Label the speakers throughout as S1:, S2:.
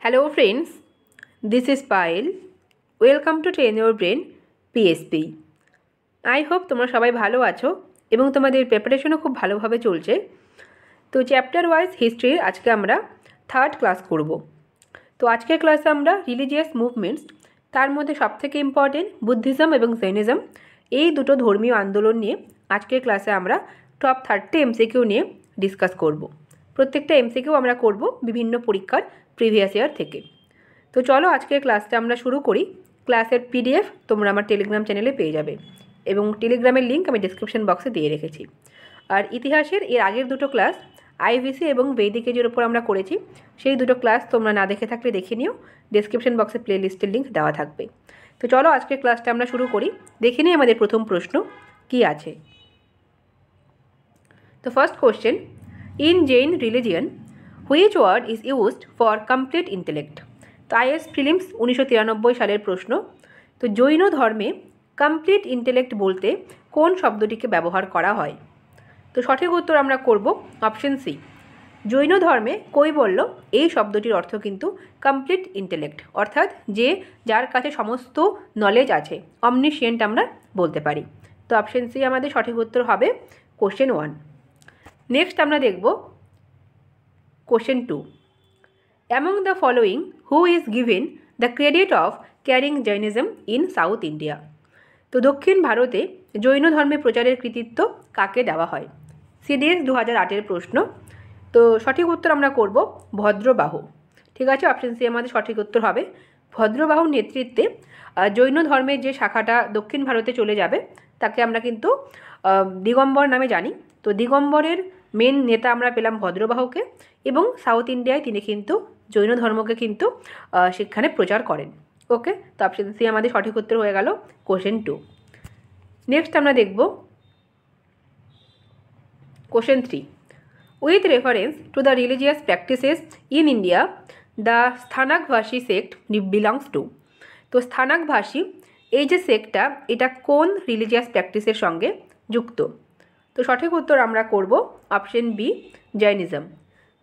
S1: Hello friends, this is Payal. Welcome to Train Your Brain PSP. I hope তোমরা সবাই ভালো আছো এবং তোমাদের প্রিপারেশনও খুব ভালোভাবে চলছে। তো চ্যাপ্টার ওয়াইজ হিস্ট্রি আজকে আমরা থার্ড ক্লাস করব। তো আজকের ক্লাসে আমরা রিলিজিয়াস মুভমেন্টস, তার মধ্যে সবথেকে ইম্পর্টেন্ট বুদ্ধিজম এবং জৈনিজম, এই দুটো ধর্মীয় আন্দোলন নিয়ে আজকের ক্লাসে আমরা টপ 30 এমসিকিউ নিয়ে ডিসকাস করব। প্রত্যেকটা এমসিকিউ আমরা করব বিভিন্ন পরীক্ষার প্রিভিয়াস ইয়ার থেকে। তো চলো আজকের ক্লাসটা আমরা শুরু করি। ক্লাসের পিডিএফ তোমরা আমার টেলিগ্রাম চ্যানেলে পেয়ে যাবে এবং টেলিগ্রামের লিঙ্ক আমি ডিসক্রিপশন বক্সে দিয়ে রেখেছি। আর ইতিহাসের এর আগের দুটো ক্লাস আইভিসি এবং বৈদিক এজের ওপর আমরা করেছি, সেই দুটো ক্লাস তোমরা না দেখে থাকলে দেখে নিও, ডিসক্রিপশন বক্সে প্লে লিস্টের লিঙ্ক দেওয়া থাকবে। তো চলো আজকের ক্লাসটা আমরা শুরু করি। দেখে নিই আমাদের প্রথম প্রশ্ন কি আছে। তো first question, in Jain religion which word is used for complete intellect? তো আইএস প্রিলিমস 1993 সালের প্রশ্ন। তো জৈন ধর্মে কমপ্লিট ইন্টেলেক্ট বলতে কোন শব্দটিকে ব্যবহার করা হয়? তো সঠিক উত্তর আমরা করব অপশন সি, জৈন ধর্মে কৈবল্য এই শব্দটির অর্থ কিন্তু কমপ্লিট ইন্টেলেক্ট, অর্থাৎ যে যার কাছে সমস্ত নলেজ আছে, অমনিশিয়েন্ট আমরা বলতে পারি। তো অপশন সি আমাদের সঠিক উত্তর হবে কোশ্চেন 1। নেক্সট আমরা দেখব question 2, among the following who is given the credit of carrying Jainism in south India? তো দক্ষিণ ভারতে জৈন ধর্মে প্রচারের কৃতিত্ব কাকে দেওয়া হয়? সিডিএস 2008 প্রশ্ন। তো সঠিক উত্তর আমরা করব ভদ্রবাহু। ঠিক আছে, অপশন সি আমাদের সঠিক উত্তর হবে। ভদ্রবাহুর নেতৃত্বে জৈন ধর্মের যে শাখাটা দক্ষিণ ভারতে চলে যাবে তাকে আমরা কিন্তু দিগম্বর নামে জানি। তো দিগম্বরের মেন নেতা আমরা পেলাম ভদ্রবাহুকে, এবং সাউথ ইন্ডিয়ায় তিনি কিন্তু জৈন ধর্মকে কিন্তু সেখানে প্রচার করেন। ওকে, তো অপশন সি আমাদের সঠিক উত্তর হয়ে গেল কোশ্চেন 2। নেক্সট আমরা দেখব question 3, with reference to the religious practices in India the Sthanakvasi sect belongs to? তো স্থানাকভাষী এই যে সেক্টটা, এটা কোন রিলিজিয়াস প্র্যাকটিসের সঙ্গে যুক্ত? তো সঠিক উত্তর আমরা করব অপশন বি, জৈনিজম।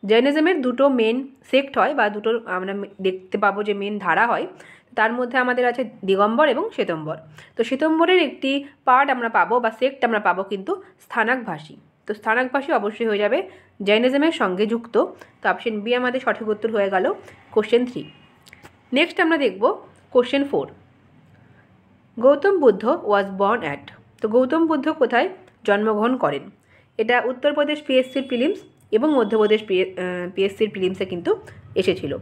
S1: জৈনিজমের দুটো মেন সেক্ট হয় বা দুটো আমরা দেখতে পাবো যে মেন ধারা হয়, তার মধ্যে আমাদের আছে দিগম্বর এবং শ্বেতম্বর। তো শ্বেতম্বরের একটি পার্ট আমরা পাবো বা সেক্ট আমরা পাবো কিন্তু স্থানাকভাষী। তো স্থানাকভাষী অবশ্যই হয়ে যাবে জৈনিজমের সঙ্গে যুক্ত। তো অপশন বি আমাদের সঠিক উত্তর হয়ে গেল কোশ্চেন 3। নেক্সট আমরা দেখব question 4, Gautam Buddha was born at? তো গৌতম বুদ্ধ কোথায় জন্মগ্রহণ করেন? এটা উত্তরপ্রদেশ পিএসসির প্রিলিমস এবং মধ্যপ্রদেশ পিএসসির প্রিলিমসে কিন্তু এসেছিল।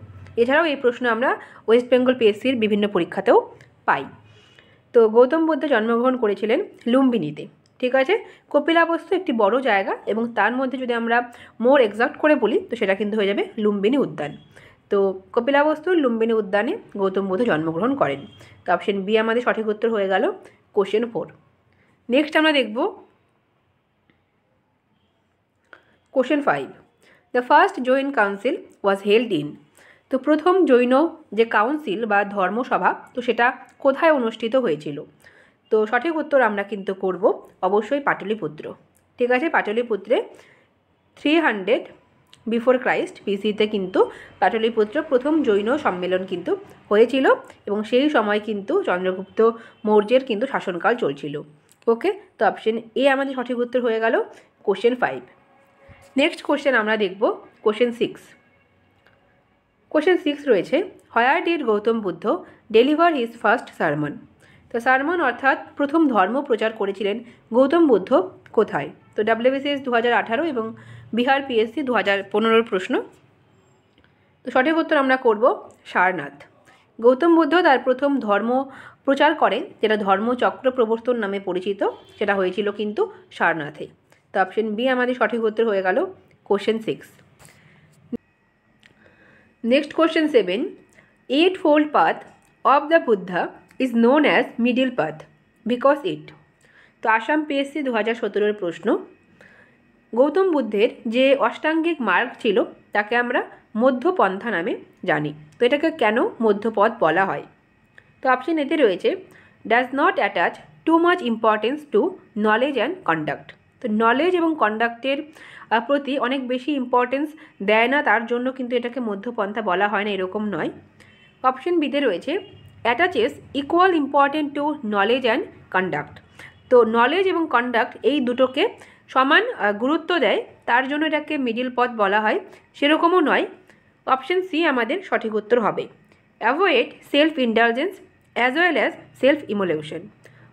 S1: এছাড়াও এই প্রশ্ন আমরা ওয়েস্ট বেঙ্গল পিএসসির বিভিন্ন পরীক্ষাতেও পাই। তো গৌতম বুদ্ধ জন্মগ্রহণ করেছিলেন লুম্বিনীতে। ঠিক আছে, কপিলাবস্তু একটি বড় জায়গা এবং তার মধ্যে যদি আমরা মোর এক্সাক্ট করে বলি তো সেটা কিন্তু হয়ে যাবে লুম্বিনী উদ্যান। তো কপিলাবস্তুর লুম্বিনী উদ্যানে গৌতম বুদ্ধ জন্মগ্রহণ করেন। তো অপশন বি আমাদের সঠিক উত্তর হয়ে গেল কোশ্চেন 4। নেক্সট আমরা দেখব question 5, the first Jain council was held in? তো প্রথম জৈন যে কাউন্সিল বা ধর্মসভা, তো সেটা কোথায় অনুষ্ঠিত হয়েছিল? তো সঠিক উত্তর আমরা কিন্তু করব অবশ্যই পাটলিপুত্র। ঠিক আছে, পাটলিপুত্রে 300 বিফোর ক্রাইস্ট বিসিতে কিন্তু পাটলিপুত্র প্রথম জৈন সম্মেলন কিন্তু হয়েছিল এবং সেই সময় কিন্তু চন্দ্রগুপ্ত মৌর্যের কিন্তু শাসনকাল চলছিল। ওকে, তো অপশন এ আমাদের সঠিক উত্তর হয়ে গেল কোশ্চেন 5। নেক্সট কোশ্চেন আমরা দেখব কোশ্চেন 6। কোশ্চেন 6 রয়েছে, হোয়ার did Gautam Buddha deliver his first সারমন? তো সারমন অর্থাৎ প্রথম ধর্ম প্রচার করেছিলেন গৌতম বুদ্ধ কোথায়? তো ডাব্লিউবিসিএস 2018 এবং বিহার পিএসসি 2015 প্রশ্ন। তো সঠিক উত্তর আমরা করব সারনাথ। গৌতম বুদ্ধ তার প্রথম ধর্ম প্রচার করেন, যেটা ধর্মচক্র প্রবর্তন নামে পরিচিত, সেটা হয়েছিল কিন্তু সারনাথে। তো অপশন বি আমাদের সঠিক উত্তর হয়ে গেল question 6। Next question 7, eight-fold path of the Buddha is known as middle path because it? তো আসাম পিএসসি 2017 প্রশ্ন। গৌতম বুদ্ধের যে অষ্টাঙ্গিক মার্গ ছিল তাকে আমরা মধ্যপন্থা নামে জানি। তো এটাকে কেন মধ্যপথ বলা হয়? তো অপশন এতে রয়েছে, does not attach too much importance two knowledge and conduct. তো নলেজ এবং কন্ডাক্টের প্রতি অনেক বেশি ইম্পর্টেন্স দেয় না, তার জন্য কিন্তু এটাকে মধ্যপন্থা বলা হয় না, এরকম নয়। অপশন বিতে রয়েছে attaches equal important to knowledge and conduct. তো নলেজ এবং কন্ডাক্ট এই দুটোকে সমান গুরুত্ব দেয়, তার জন্য এটাকে মিডিল পথ বলা হয়, সেরকমও নয়। অপশন সি আমাদের সঠিক উত্তর হবে। Avoid self indulgence as well as self immolation,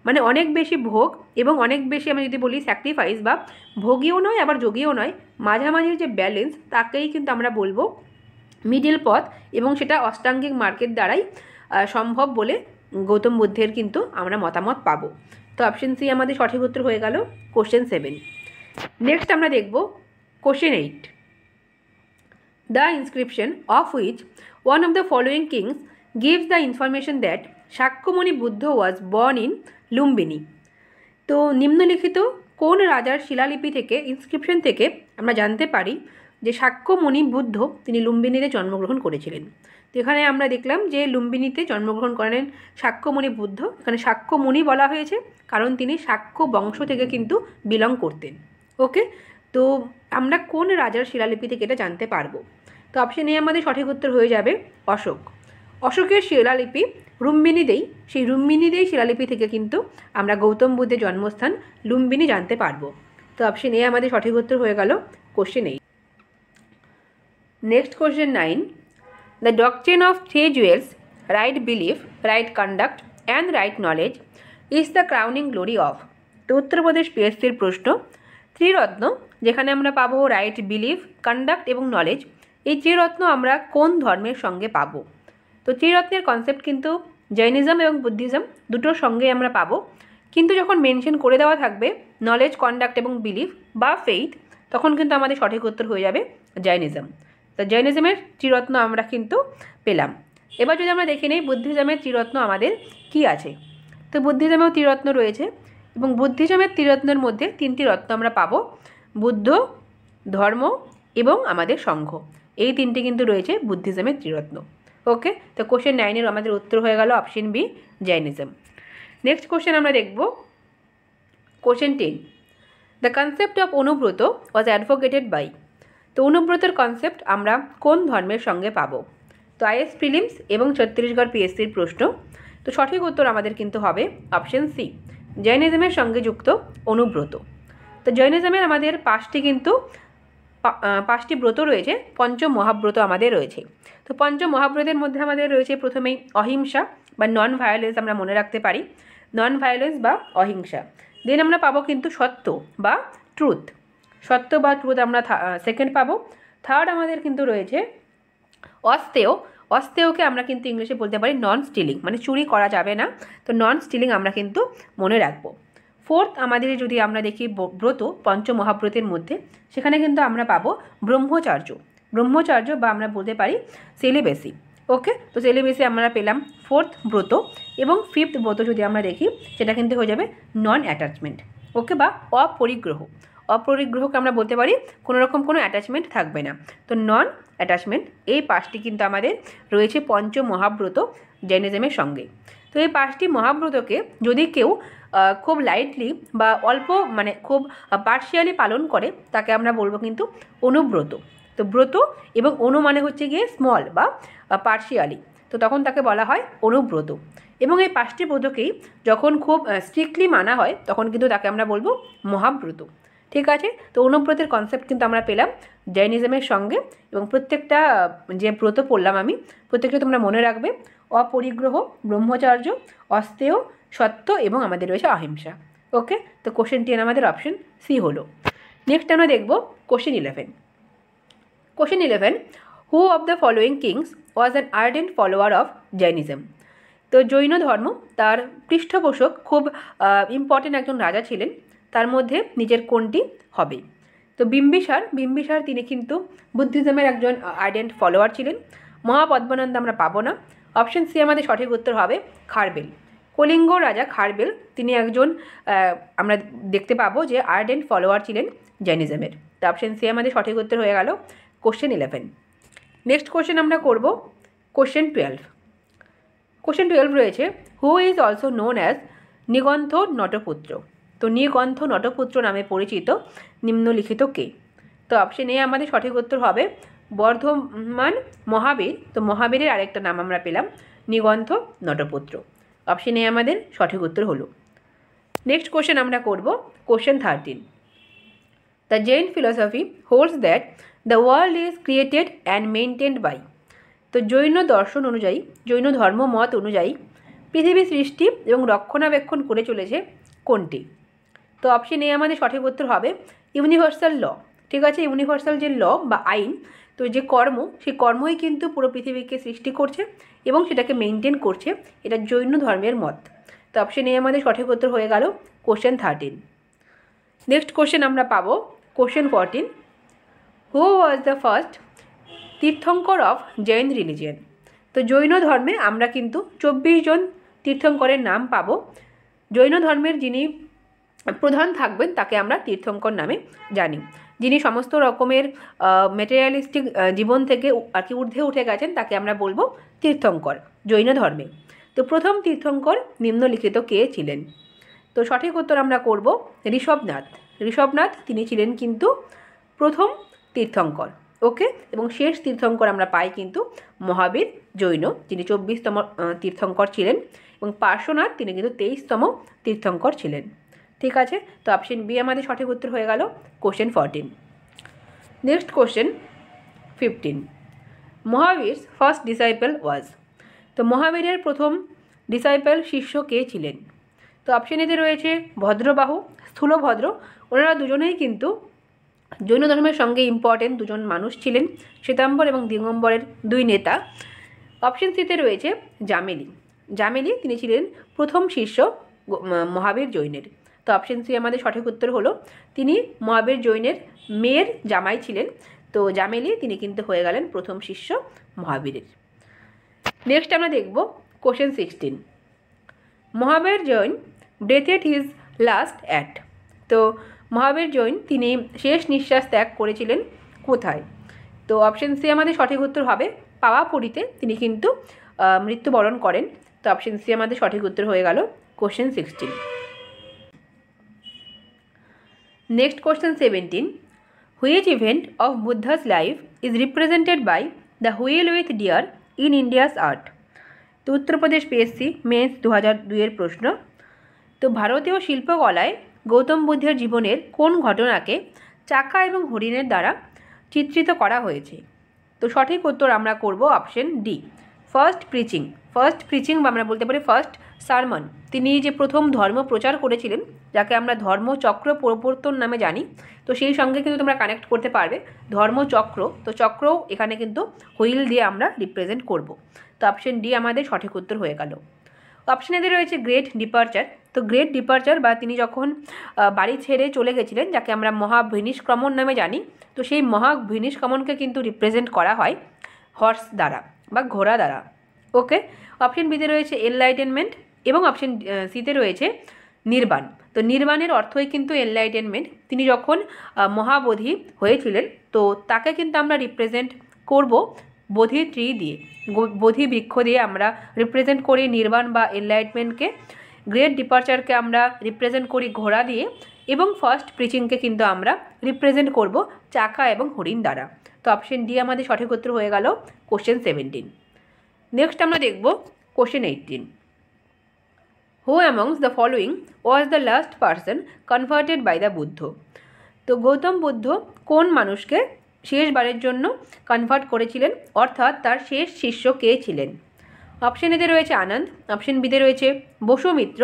S1: মানে অনেক বেশি ভোগ এবং অনেক বেশি আমি যদি বলি স্যাক্রিফাইস, বা ভোগীও নয় আবার যোগীও নয়, মাঝামাঝির যে ব্যালেন্স তাকেই কিন্তু আমরা বলবো মিডিল পথ, এবং সেটা অষ্টাঙ্গিক মার্গের দ্বারাই সম্ভব বলে গৌতম বুদ্ধের কিন্তু আমরা মতামত পাবো। তো অপশন সি আমাদের সঠিক উত্তর হয়ে গেল কোশ্চেন 7। নেক্সট আমরা দেখব question 8। The inscription of which one of the following kings gives the information that Shakyamuni Buddha was born in Lumbini. তো নিম্নলিখিত কোন রাজার শিলালিপি থেকে, ইনস্ক্রিপশন থেকে আমরা জানতে পারি যে শাক্যমণি বুদ্ধ তিনি লুম্বিনীতে জন্মগ্রহণ করেছিলেন। তো এখানে আমরা দেখলাম যে লুম্বিনীতে জন্মগ্রহণ করেন শাক্যমণি বুদ্ধ। এখানে শাক্যমণি বলা হয়েছে কারণ তিনি শাক্য বংশ থেকে কিন্তু বিলং করতেন। ওকে, তো আমরা কোন রাজার শিলালিপি থেকে এটা জানতে পারবো? তো অপশন এ আমাদের সঠিক উত্তর হয়ে যাবে অশোক। অশোকের শিলালিপি লুম্বিনীতেই, সেই লুম্বিনীতেই শিলালিপি থেকে কিন্তু আমরা গৌতম বুদ্ধের জন্মস্থান লুম্বিনী জানতে পারবো। তো অপশন এ আমাদের সঠিক উত্তর হয়ে গেল question 8। Next question 9। The doctrine of three jewels, right belief, right conduct and right knowledge is the crowning glory of. তো উত্তরপ্রদেশ পিএসসির প্রশ্ন। ত্রিরত্ন, যেখানে আমরা পাবো রাইট বিলিফ, কন্ডাক্ট এবং নলেজ, এই ত্রিরত্ন আমরা কোন ধর্মের সঙ্গে পাবো? তো ত্রিরত্নের কনসেপ্ট কিন্তু জৈনিজম এবং বুদ্ধিজম দুটোর সঙ্গে আমরা পাবো, কিন্তু যখন মেনশন করে দেওয়া থাকবে নলেজ, কন্ডাক্ট এবং বিলিফ বা ফেইথ, তখন কিন্তু আমাদের সঠিক উত্তর হয়ে যাবে জৈনিজম। তো জৈনিজমের ত্রিরত্ন আমরা কিন্তু পেলাম। এবার যদি আমরা দেখে নিই বুদ্ধিজমের ত্রিরত্ন আমাদের কি আছে। তো বুদ্ধিজমেও ত্রিরত্ন রয়েছে, এবং বুদ্ধিজমের ত্রিরত্নের মধ্যে 3টি রত্ন আমরা পাবো, বুদ্ধ, ধর্ম এবং আমাদের সংঘ, এই 3টি কিন্তু রয়েছে বুদ্ধিজমের ত্রিরত্ন। ওকে, তো কোশ্চেন 9-এর আমাদের উত্তর হয়ে গেল option B, Jainism. Next question আমরা দেখব question 10। The concept of anuvrata was advocated by. তো অনুব্রতের কনসেপ্ট আমরা কোন ধর্মের সঙ্গে পাবো? তো আইএস প্রিলিমস এবং ছত্তিশগড় পিএসসির প্রশ্ন। তো সঠিক উত্তর আমাদের কিন্তু হবে অপশন সি, জৈনিজমের সঙ্গে যুক্ত অনুব্রত। তো জৈনিজমের আমাদের 5টি ব্রত রয়েছে, পঞ্চ মহাব্রত আমাদের রয়েছে। তো পঞ্চ মহাব্রতের মধ্যে আমাদের রয়েছে প্রথমেই অহিংসা বা নন ভায়োলেন্স, আমরা মনে রাখতে পারি নন ভায়োলেন্স বা অহিংসা। দেন আমরা পাবো কিন্তু সত্য বা ট্রুথ, সত্য বা ট্রুথ আমরা সেকেন্ড পাবো। থার্ড আমাদের কিন্তু রয়েছে অস্তেয়, অস্তেয়কে আমরা কিন্তু ইংলিশে বলতে পারি নন স্টিলিং, মানে চুরি করা যাবে না, তো নন স্টিলিং আমরা কিন্তু মনে রাখবো। ফোর্থ আমাদের যদি আমরা দেখি ব্রত, পঞ্চ মহাব্রতের মধ্যে, সেখানে কিন্তু আমরা পাবো ব্রহ্মচার্য, ব্রহ্মচার্য বা আমরা বলতে পারি সেলিবেসি। ওকে, তো সেলিবেসি আমরা পেলাম ফোর্থ ব্রত। এবং ফিফথ ব্রত যদি আমরা দেখি, সেটা কিন্তু হয়ে যাবে নন অ্যাটাচমেন্ট। ওকে, বা অপরিগ্রহ, অপরিগ্রহকে আমরা বলতে পারি কোনো রকম কোনো অ্যাটাচমেন্ট থাকবে না, তো নন অ্যাটাচমেন্ট। এই 5টি কিন্তু আমাদের রয়েছে পঞ্চ মহাব্রত জৈনিজমের সঙ্গে। তো এই 5টি মহাব্রতকে যদি কেউ খুব লাইটলি বা অল্প, মানে খুব পার্শিয়ালি পালন করে, তাকে আমরা বলবো কিন্তু অনুব্রত। তো ব্রত এবং অনু মানে হচ্ছে গিয়ে স্মল বা পার্শিয়ালি, তো তখন তাকে বলা হয় অনুব্রত। এবং এই 5টি ব্রতকেই যখন খুব স্ট্রিক্টলি মানা হয়, তখন কিন্তু তাকে আমরা বলবো মহাব্রত। ঠিক আছে, তো অনুব্রতের কনসেপ্ট কিন্তু আমরা পেলাম জৈনিজমের সঙ্গে, এবং প্রত্যেকটা যে ব্রত পড়লাম আমি, প্রত্যেকটা তোমরা মনে রাখবে, অপরিগ্রহ, ব্রহ্মচার্য, অস্তেয়, সত্য এবং আমাদের রয়েছে অহিংসা। ওকে, তো কোশ্চেন 10 আমাদের অপশন সি হলো। নেক্সট আমরা দেখব question 11। Question 11, who of the following kings was an ardent follower of Jainism. তো জৈন ধর্ম তার পৃষ্ঠপোষক খুব ইম্পর্টেন্ট একজন রাজা ছিলেন, তার মধ্যে নিজের কোনটি হবে? তো বিম্বিসার তিনি কিন্তু বুদ্ধিজমের একজন আর্ডেন্ট ফলোয়ার ছিলেন। মহাপদ্মনন্দ আমরা পাবো না। অপশন সি আমাদের সঠিক উত্তর হবে খারবেল। কলিঙ্গ রাজা খারবেল তিনি একজন আমরা দেখতে পাবো যে আর্ডেন্ট ফলোয়ার ছিলেন জৈনিজমের। তো অপশন সি আমাদের সঠিক উত্তর হয়ে গেল কোশ্চেন 11। নেক্সট কোশ্চেন আমরা করব কোশ্চেন 12। কোশ্চেন 12 রয়েছে, who is also known as Nigantha Nataputta. তো নিগন্থ নটপুত্র নামে পরিচিত নিম্নলিখিত কে? তো অপশন এ আমাদের সঠিক উত্তর হবে বর্ধমান মহাবীর। তো মহাবীরের আরেকটা নাম আমরা পেলাম নিগন্থ নটপুত্র। অপশন এ আমাদের সঠিক উত্তর হলো। নেক্সট কোশ্চেন আমরা করব question 13। The Jain philosophy holds that the world is created and maintained by. তো জৈন দর্শন অনুযায়ী, জৈন ধর্ম মত অনুযায়ী পৃথিবী সৃষ্টি এবং রক্ষণাবেক্ষণ করে চলেছে কোনটি? তো অপশন এ আমাদের সঠিক উত্তর হবে ইউনিভার্সাল ল। ঠিক আছে, ইউনিভার্সাল যে ল বা আইন, তো যে কর্ম, সেই কর্মই কিন্তু পুরো পৃথিবীকে সৃষ্টি করছে এবং সেটাকে মেনটেন করছে, এটা জৈন ধর্মের মত। তো অপশন এ আমাদের সঠিক উত্তর হয়ে গেল কোশ্চেন 13। নেক্সট কোশ্চেন আমরা পাবো question 14। Who was the first tirthankara of Jain religion? তো জৈন ধর্মে আমরা কিন্তু 24 জন তীর্থঙ্করের নাম পাবো। জৈন ধর্মের যিনি প্রধান থাকবেন তাকে আমরা তীর্থঙ্কর নামে জানি, যিনি সমস্ত রকমের ম্যাটেরিয়ালিস্টিক জীবন থেকে আর কি ঊর্ধ্বে উঠে গেছেন, তাকে আমরা বলবো তীর্থঙ্কর জৈন ধর্মে। তো প্রথম তীর্থঙ্কর নিম্নলিখিত কে ছিলেন? তো সঠিক উত্তর আমরা করব ঋষভনাথ। ঋষভনাথ তিনি ছিলেন কিন্তু প্রথম তীর্থঙ্কর। ওকে, এবং শেষ তীর্থঙ্কর আমরা পাই কিন্তু মহাবীর জৈন, যিনি 24তম তীর্থঙ্কর ছিলেন, এবং পার্শ্বনাথ তিনি কিন্তু 23তম তীর্থঙ্কর ছিলেন। ঠিক আছে, তো অপশন বি আমাদের সঠিক উত্তর হয়ে গেল কোশ্চেন 14। Next question 15। মহাবীর ফার্স্ট ডিসাইপল ওয়াজ। তো মহাবীরের প্রথম ডিসাইপল শিষ্য কে ছিলেন? তো অপশন এতে রয়েছে ভদ্রবাহু, স্থূলভদ্র। ওনারা দুজনেই কিন্তু জৈন ধর্মের সঙ্গে ইম্পর্টেন্ট দুজন মানুষ ছিলেন, শ্বেতাম্বর এবং দিগম্বরের দুই নেতা। অপশন সিতে রয়েছে জামেলি। জামেলি তিনি ছিলেন প্রথম শিষ্য মহাবীর জৈনের। তো অপশন সি আমাদের সঠিক উত্তর হলো, তিনি মহাবীর জৈনের মেয়ের জামাই ছিলেন। তো জামেলি তিনি কিন্তু হয়ে গেলেন প্রথম শিষ্য মহাবীরের। নেক্সট আমরা দেখব question 16। Mahavir Jain breathed his last at. তো মহাবীর জৈন তিনি শেষ নিঃশ্বাস ত্যাগ করেছিলেন কোথায়? তো অপশন সি আমাদের সঠিক উত্তর হবে পাওয়াপুরীতে তিনি কিন্তু মৃত্যুবরণ করেন। তো অপশন সি আমাদের সঠিক উত্তর হয়ে গেল question 16। Next question 17। Which event of Buddha's life is represented by the wheel with deer in India's art? তো উত্তরপ্রদেশ পিএসসি মেন্স 2002-এর প্রশ্ন। তো ভারতীয় শিল্পকলায় গৌতম বুদ্ধের জীবনের কোন ঘটনাকে চাকা এবং হরিণের দ্বারা চিত্রিত করা হয়েছে? তো সঠিক উত্তর আমরা করব option D, first preaching. First preaching বা আমরা বলতে পারি ফার্স্ট সারমন। তিনি যে প্রথম ধর্ম প্রচার করেছিলেন, যাকে আমরা ধর্মচক্র প্রবর্তন নামে জানি, তো সেই সঙ্গে কিন্তু তোমরা কানেক্ট করতে পারবে ধর্মচক্র। তো চক্রও এখানে কিন্তু হুইল দিয়ে আমরা রিপ্রেজেন্ট করব। তো অপশন ডি আমাদের সঠিক উত্তর হয়ে গেল। অপশন এতে রয়েছে গ্রেট ডিপারচার। তো গ্রেট ডিপারচার বা তিনি যখন বাড়ি ছেড়ে চলে গেছিলেন, যাকে আমরা মহাভিনিষ্ক্রমণ নামে জানি, তো সেই মহাভিনিষ্ক্রমণকে কিন্তু রিপ্রেজেন্ট করা হয় হর্স দ্বারা বা ঘোড়া দ্বারা। ওকে, অপশন বিতে রয়েছে এনলাইটেনমেন্ট এবং অপশন সিতে রয়েছে নির্বাণ। তো নির্বাণের অর্থই কিন্তু এনলাইটেনমেন্ট। তিনি যখন মহাবোধি হয়েছিলেন, তো তাকে কিন্তু আমরা রিপ্রেজেন্ট করব বোধি ট্রি দিয়ে, বোধি বৃক্ষ দিয়ে আমরা রিপ্রেজেন্ট করি নির্বাণ বা এনলাইটমেন্টকে। গ্রেট ডিপারচারকে আমরা রিপ্রেজেন্ট করি ঘোড়া দিয়ে, এবং ফার্স্ট প্রিচিংকে কিন্তু আমরা রিপ্রেজেন্ট করব চাকা এবং হরিণ দ্বারা। তো অপশন ডি আমাদের সঠিক উত্তর হয়ে গেল কোশ্চেন 17। নেক্সট আমরা দেখব question 18। Who amongst the following was the last person converted by the Buddha? তো গৌতম বুদ্ধ কোন মানুষকে শেষবারের জন্য কনভার্ট করেছিলেন, অর্থাৎ তার শেষ শিষ্য কে ছিলেন? অপশন এতে রয়েছে আনন্দ, অপশন বিতে রয়েছে বসুমিত্র,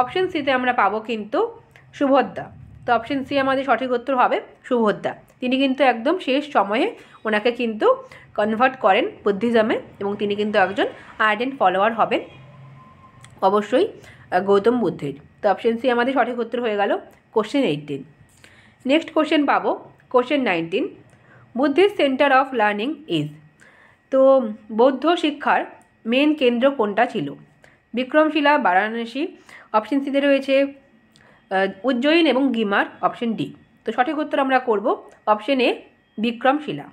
S1: অপশন সিতে আমরা পাবো কিন্তু সুভদ্রা। তো অপশন সি আমাদের সঠিক উত্তর হবে সুভদ্রা। তিনি কিন্তু একদম শেষ সময়ে ওনাকে কিন্তু কনভার্ট করেন বুদ্ধিজমে, এবং তিনি কিন্তু একজন আর্ডেন্ট ফলোয়ার হবেন অবশ্যই গৌতম বুদ্ধের। তো অপশন সি আমাদের সঠিক উত্তর হয়ে গেল কোশ্চেন 18। নেক্সট কোশ্চেন পাবো question 19। Buddhist centre of learning is. তো বৌদ্ধ শিক্ষার মেন কেন্দ্র কোনটা ছিল? বিক্রমশিলা, বারাণসী, অপশন সিতে রয়েছে উজ্জয়িন এবং গিমার, অপশন ডি। তো সঠিক উত্তর আমরা করব অপশন এ বিক্রমশিলা।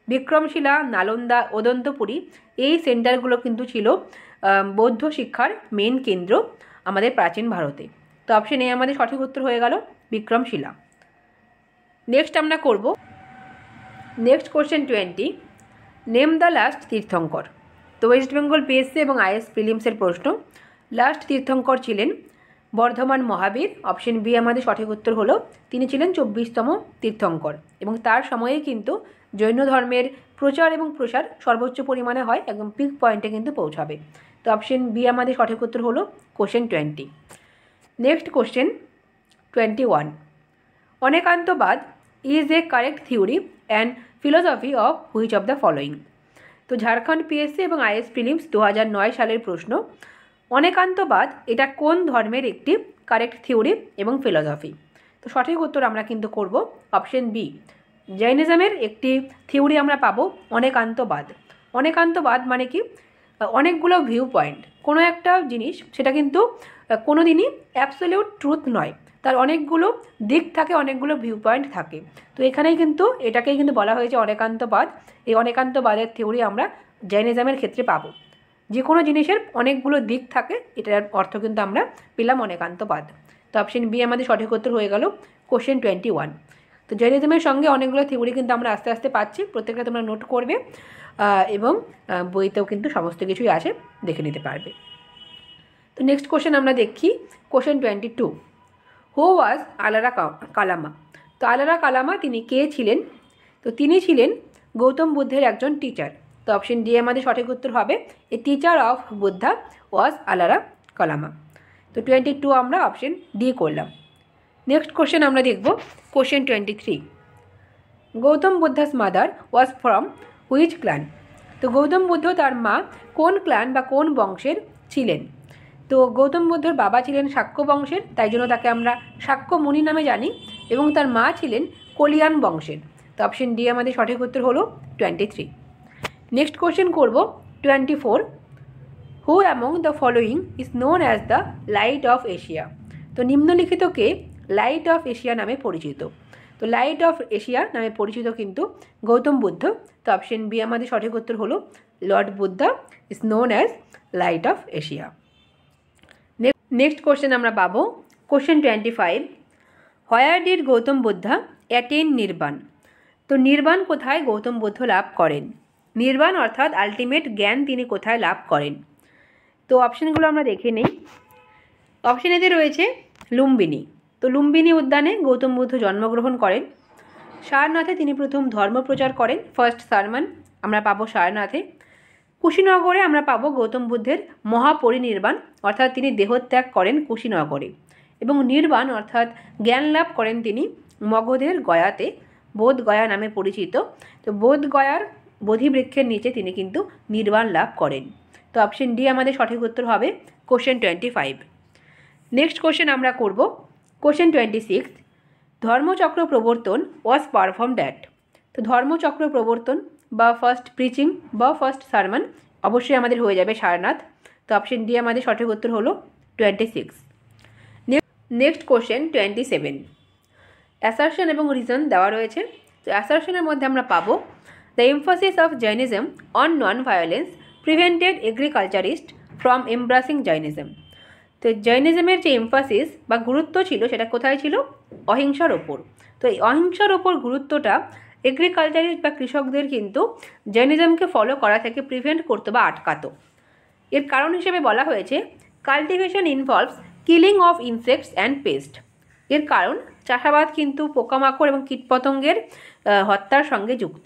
S1: বিক্রমশিলা, নালন্দা, ওদন্তপুরী এই সেন্টারগুলো কিন্তু ছিল বৌদ্ধ শিক্ষার মেন কেন্দ্র আমাদের প্রাচীন ভারতে। তো অপশন এ আমাদের সঠিক উত্তর হয়ে গেল বিক্রমশিলা। নেক্সট আমরা করব next question 20, name the last Tirthankara. তো ওয়েস্ট বেঙ্গল পিএসসি এবং আইএস প্রিলিমসের প্রশ্ন। লাস্ট তীর্থঙ্কর ছিলেন বর্ধমান মহাবীর। অপশন বি আমাদের সঠিক উত্তর হলো তিনি ছিলেন 24তম তীর্থঙ্কর এবং তার সময়ে কিন্তু জৈন ধর্মের প্রচার এবং প্রসার সর্বোচ্চ পরিমাণে হয়, একদম পিক পয়েন্টে কিন্তু পৌঁছাবে। তো অপশন বি আমাদের সঠিক উত্তর হলো question 20। Next question 21, Anekantavada is a correct theory and philosophy of which of the following. তো ঝাড়খণ্ড পিএসসি এবং আইএস প্রিলিমস 2009 সালের প্রশ্ন। অনেকান্তবাদ এটা কোন ধর্মের একটি কারেক্ট থিওরি এবং ফিলোসফি? তো সঠিক উত্তর আমরা কিন্তু করব অপশন বি, জৈনিজমের একটি থিওরি আমরা পাবো অনেকান্তবাদ। অনেকান্তবাদ মানে কি, অনেকগুলো ভিউ পয়েন্ট, কোনো একটা জিনিস সেটা কিন্তু কোনো দিনই অ্যাবসলিউট ট্রুথ নয়, তার অনেকগুলো দিক থাকে, অনেকগুলো ভিউ পয়েন্ট থাকে। তো এখানেই কিন্তু এটাকেই কিন্তু বলা হয়েছে অনেকান্তবাদ। এই অনেকান্তবাদের থিওরি আমরা জৈনিজমের ক্ষেত্রে পাবো। যে কোনো জিনিসের অনেকগুলো দিক থাকে, এটার অর্থ কিন্তু আমরা পেলাম অনেকান্তবাদ। তো অপশন বি আমাদের সঠিক উত্তর হয়ে গেল কোশ্চেন 21। তো জৈনিজমের সঙ্গে অনেকগুলো থিওরি কিন্তু আমরা আস্তে আস্তে পাচ্ছি, প্রত্যেকটা তোমরা নোট করবে এবং বইতেও কিন্তু সমস্ত কিছুই আছে, দেখে নিতে পারবে। তো নেক্সট কোশ্চেন আমরা দেখি কোশ্চেন 22, হু ওয়াজ আলারা কালামা। তো আলারা কালামা তিনি কে ছিলেন? তো তিনি ছিলেন গৌতম বুদ্ধের একজন টিচার। তো অপশন ডি আমাদের সঠিক উত্তর হবে এ টিচার অফ বুদ্ধা ওয়াজ আলারা কালামা। তো 22 আমরা অপশন ডি করলাম। নেক্সট কোশ্চেন আমরা দেখব question 23, Gautam Buddha's mother was from which clan. তো গৌতম বুদ্ধ তার মা কোন ক্ল্যান বা কোন বংশের ছিলেন? তো গৌতম বুদ্ধর বাবা ছিলেন শাক্য বংশের, তাই জন্য তাকে আমরা শাক্য মুনি নামে জানি, এবং তার মা ছিলেন কলিয়ান বংশের। তো অপশন ডি আমাদের সঠিক উত্তর হলো 23। নেক্সট কোশ্চেন করব 24, হু among the following is known as the light of Asia. তো নিম্নলিখিতকে লাইট অফ এশিয়া নামে পরিচিত। তো লাইট অফ এশিয়া নামে পরিচিত কিন্তু গৌতম বুদ্ধ। তো অপশন বি আমাদের সঠিক উত্তর হলো lord Buddha is known as light of Asia. Next question আমরা পাবো question 25, where did Gautam Buddha attain nirvana. তো নির্বাণ কোথায় গৌতম বুদ্ধ লাভ করেন? নির্বাণ অর্থাৎ আলটিমেট জ্ঞান তিনি কোথায় লাভ করেন? তো অপশানগুলো আমরা দেখে নেই। অপশান এতে রয়েছে লুম্বিনী। তো লুম্বিনী উদ্যানে গৌতম বুদ্ধ জন্মগ্রহণ করেন। সারনাথে তিনি প্রথম ধর্ম প্রচার করেন, ফার্স্ট সারমন আমরা পাবো সারনাথে। কুশীনগরে আমরা পাবো গৌতম বুদ্ধের মহাপরিনির্বাণ, অর্থাৎ তিনি দেহত্যাগ করেন কুশীনগরে। এবং নির্বাণ অর্থাৎ জ্ঞান লাভ করেন তিনি মগধের গয়াতে, বোধ গয়া নামে পরিচিত। তো বোধ গয়ার বোধিবৃক্ষের নিচে তিনি কিন্তু নির্বাণ লাভ করেন। তো অপশন ডি আমাদের সঠিক উত্তর হবে কোশ্চেন 25। নেক্সট কোশ্চেন আমরা করব কোশ্চেন 26, ধর্মচক্র প্রবর্তন ওয়াজ পারফর্মড অ্যাট। তো ধর্মচক্র প্রবর্তন বা ফার্স্ট প্রিচিং বা ফার্স্ট সারমন অবশ্যই আমাদের হয়ে যাবে সারনাথ। তো অপশন ডি আমাদের সঠিক উত্তর হলো 26। নেক্সট কোশ্চেন 27, অ্যাসারশন এবং রিজন দেওয়া রয়েছে। তো অ্যাসারশনের মধ্যে আমরা পাবো the emphasis of Jainism on non violence prevented agriculturist from embracing Jainism. তো জৈনিজমের যে এমফাসিস বা গুরুত্ব ছিল সেটা কোথায় ছিল? অহিংসার ওপর। তো এই অহিংসার ওপর গুরুত্বটা এগ্রিকালচারিস্ট বা কৃষকদের কিন্তু জৈনিজমকে ফলো করা থেকে প্রিভেন্ট করতো বা আটকাতো। এর কারণ হিসেবে বলা হয়েছে cultivation involves killing of insects and pest. এর কারণ চাষাবাদ কিন্তু পোকামাকড় এবং কীটপতঙ্গের হত্যার সঙ্গে যুক্ত।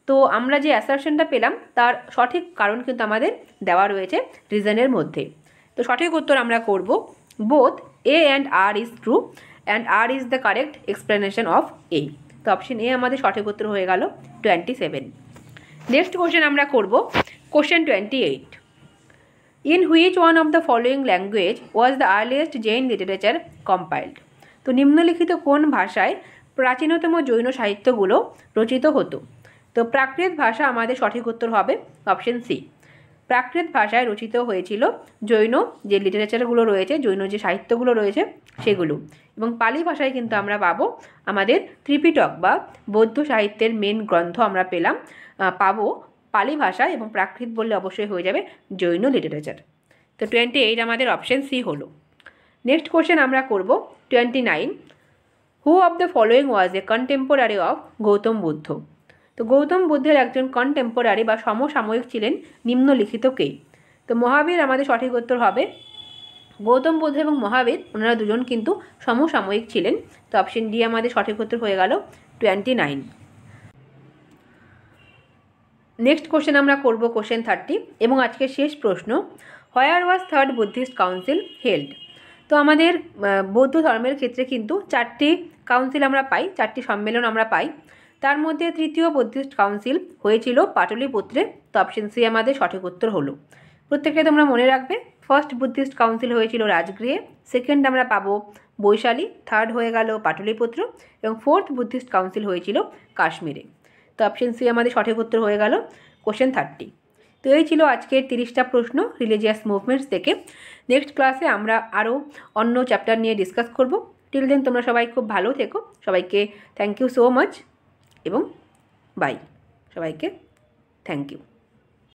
S1: তো আমরা যে অ্যাসারশনটা পেলাম তার সঠিক কারণ কিন্তু আমাদের দেওয়া রয়েছে রিজনের মধ্যে। তো সঠিক উত্তর আমরা করব both A and R is true and R is the correct explanation of A. তো অপশন এ আমাদের সঠিক উত্তর হয়ে গেল 27। নেক্সট কোশ্চেন আমরা করব question 28, in which one of the following language was the earliest Jain literature compiled. তো নিম্নলিখিত কোন ভাষায় প্রাচীনতম জৈন সাহিত্যগুলো রচিত হতো? তো প্রাকৃত ভাষা আমাদের সঠিক উত্তর হবে অপশন সি। প্রাকৃত ভাষায় রচিত হয়েছিল জৈন যে লিটারেচারগুলো রয়েছে, জৈন যে সাহিত্যগুলো রয়েছে সেগুলো। এবং পালি ভাষায় কিন্তু আমরা পাবো আমাদের ত্রিপিটক বা বৌদ্ধ সাহিত্যের মেন গ্রন্থ আমরা পাবো পালি ভাষা, এবং প্রাকৃত বললে অবশ্যই হয়ে যাবে জৈন লিটারেচার। তো 28 আমাদের অপশন সি হলো। নেক্সট কোশ্চেন আমরা করব 29, হু of the following was A contemporary of Gautam Buddha. তো গৌতম বুদ্ধের একজন কন্টেম্পোরারি বা সমসাময়িক ছিলেন নিম্নলিখিত কে? তো মহাবীর আমাদের সঠিক উত্তর হবে। গৌতম বুদ্ধ এবং মহাবীর ওনারা দুজন কিন্তু সমসাময়িক ছিলেন। তো অপশন ডি আমাদের সঠিক উত্তর হয়ে গেল 29। নেক্সট কোশ্চেন আমরা করব কোশ্চেন 30 এবং আজকের শেষ প্রশ্ন, হোয়ার ওয়াজ থার্ড বুদ্ধিস্ট কাউন্সিল হেল্ড? তো আমাদের বৌদ্ধ ধর্মের ক্ষেত্রে কিন্তু 4টি কাউন্সিল আমরা পাই, 4টি সম্মেলন আমরা পাই। তার মধ্যে তৃতীয় বুদ্ধিস্ট কাউন্সিল হয়েছিল পাটলিপুত্রে। তো অপশন সি আমাদের সঠিক উত্তর হলো। প্রত্যেককে তোমরা মনে রাখবে, ফার্স্ট বুদ্ধিস্ট কাউন্সিল হয়েছিল রাজগৃহে, সেকেন্ড আমরা পাবো বৈশালী, থার্ড হয়ে গেল পাটলিপুত্র এবং ফোর্থ বুদ্ধিস্ট কাউন্সিল হয়েছিল কাশ্মীরে। তো অপশন সি আমাদের সঠিক উত্তর হয়ে গেল কোশ্চেন 30। তো এই ছিল আজকের 30টা প্রশ্ন রিলিজিয়াস মুভমেন্টস থেকে। নেক্সট ক্লাসে আমরা আরও অন্য চ্যাপ্টার নিয়ে ডিসকাস করব। টিল দেন তোমরা সবাই খুব ভালো থেকো। সবাইকে থ্যাংক ইউ সো মাচ এবং বাই। সবাইকে থ্যাংক ইউ।